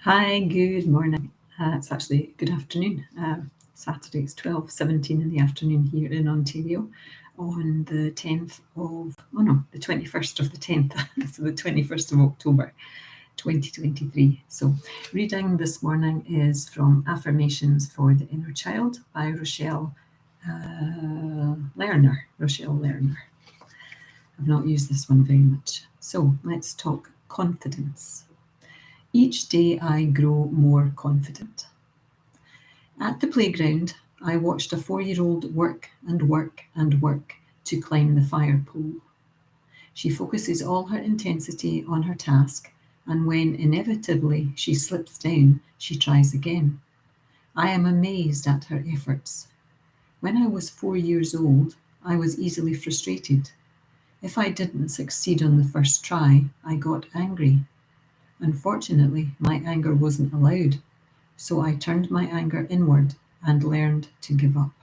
Hi, good morning. It's actually good afternoon. Saturday, it's 12:17 in the afternoon here in Ontario on the 10th of, the 21st of the 10th, so the 21st of October, 2023. So reading this morning is from Affirmations for the Inner Child by Rochelle Lerner. I've not used this one very much. So let's talk confidence. Each day I grow more confident. At the playground, I watched a 4-year-old work and work and work to climb the fire pole. She focuses all her intensity on her task, and when inevitably she slips down, she tries again. I am amazed at her efforts. When I was 4 years old, I was easily frustrated. If I didn't succeed on the first try, I got angry. Unfortunately, my anger wasn't allowed, so I turned my anger inward and learned to give up.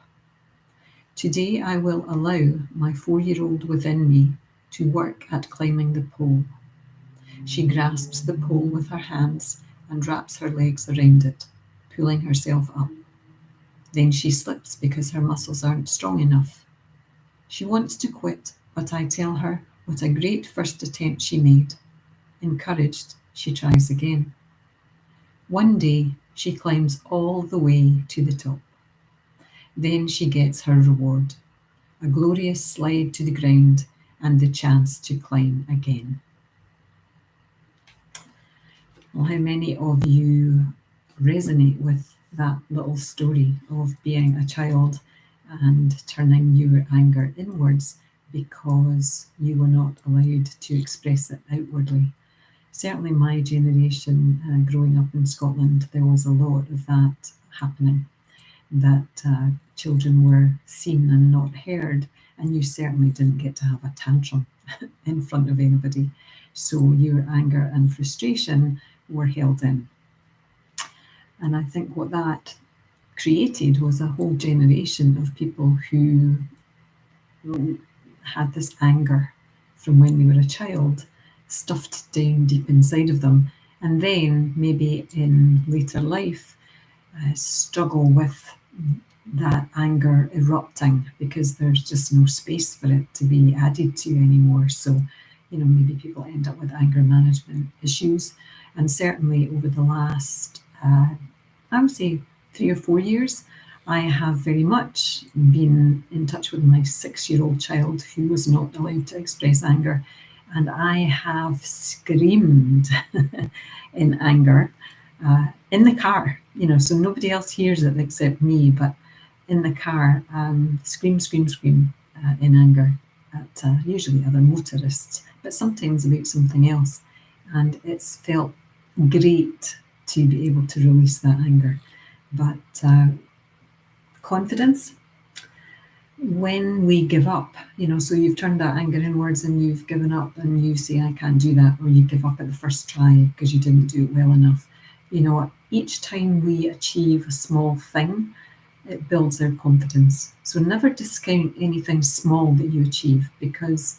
Today I will allow my 4-year-old within me to work at climbing the pole. She grasps the pole with her hands and wraps her legs around it, pulling herself up. Then she slips because her muscles aren't strong enough. She wants to quit, but I tell her what a great first attempt she made. Encouraged, she tries again. One day, she climbs all the way to the top. Then she gets her reward, a glorious slide to the ground and the chance to climb again. Well, how many of you resonate with that little story of being a child and turning your anger inwards because you were not allowed to express it outwardly? Certainly my generation, growing up in Scotland, there was a lot of that happening, that children were seen and not heard, and you certainly didn't get to have a tantrum in front of anybody. So your anger and frustration were held in. And I think what that created was a whole generation of people who had this anger from when they were a child stuffed down deep inside of them, and then maybe in later life struggle with that anger erupting because there's just no space for it to be added to anymore. So, maybe people end up with anger management issues. And certainly over the last, I would say 3 or 4 years, I have very much been in touch with my 6-year-old child who was not allowed to express anger. And I have screamed in anger in the car, so nobody else hears it except me, but in the car, scream in anger at usually other motorists, but sometimes about something else. And it's felt great to be able to release that anger. But confidence, when we give up, so you've turned that anger inwards and you've given up and you say, I can't do that, or you give up at the first try because you didn't do it well enough. Each time we achieve a small thing, it builds our confidence. So never discount anything small that you achieve, because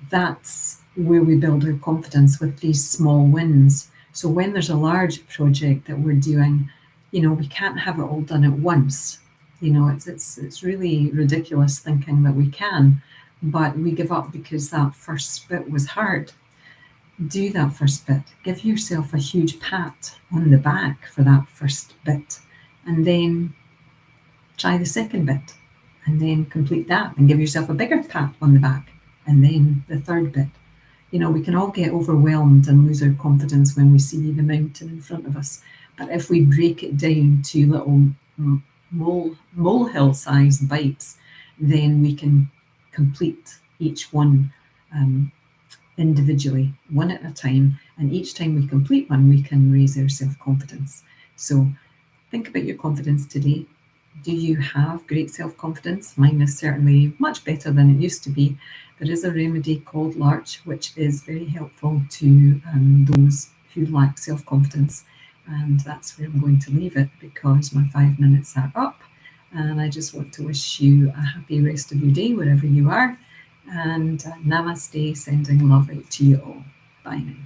that's where we build our confidence, with these small wins. So when there's a large project that we're doing, we can't have it all done at once. It's really ridiculous thinking that we can, but we give up because that first bit was hard. Do that first bit. Give yourself a huge pat on the back for that first bit, and then try the second bit, and then complete that, and give yourself a bigger pat on the back, and then the third bit. We can all get overwhelmed and lose our confidence when we see the mountain in front of us. But if we break it down to little molehill-sized bites, then we can complete each one individually, one at a time. And each time we complete one, we can raise our self-confidence. So think about your confidence today. Do you have great self-confidence? Mine is certainly much better than it used to be. There is a remedy called Larch, which is very helpful to those who lack self-confidence. And that's where I'm going to leave it, because my 5 minutes are up. And I just want to wish you a happy rest of your day, wherever you are. And namaste, sending love out to you all. Bye now.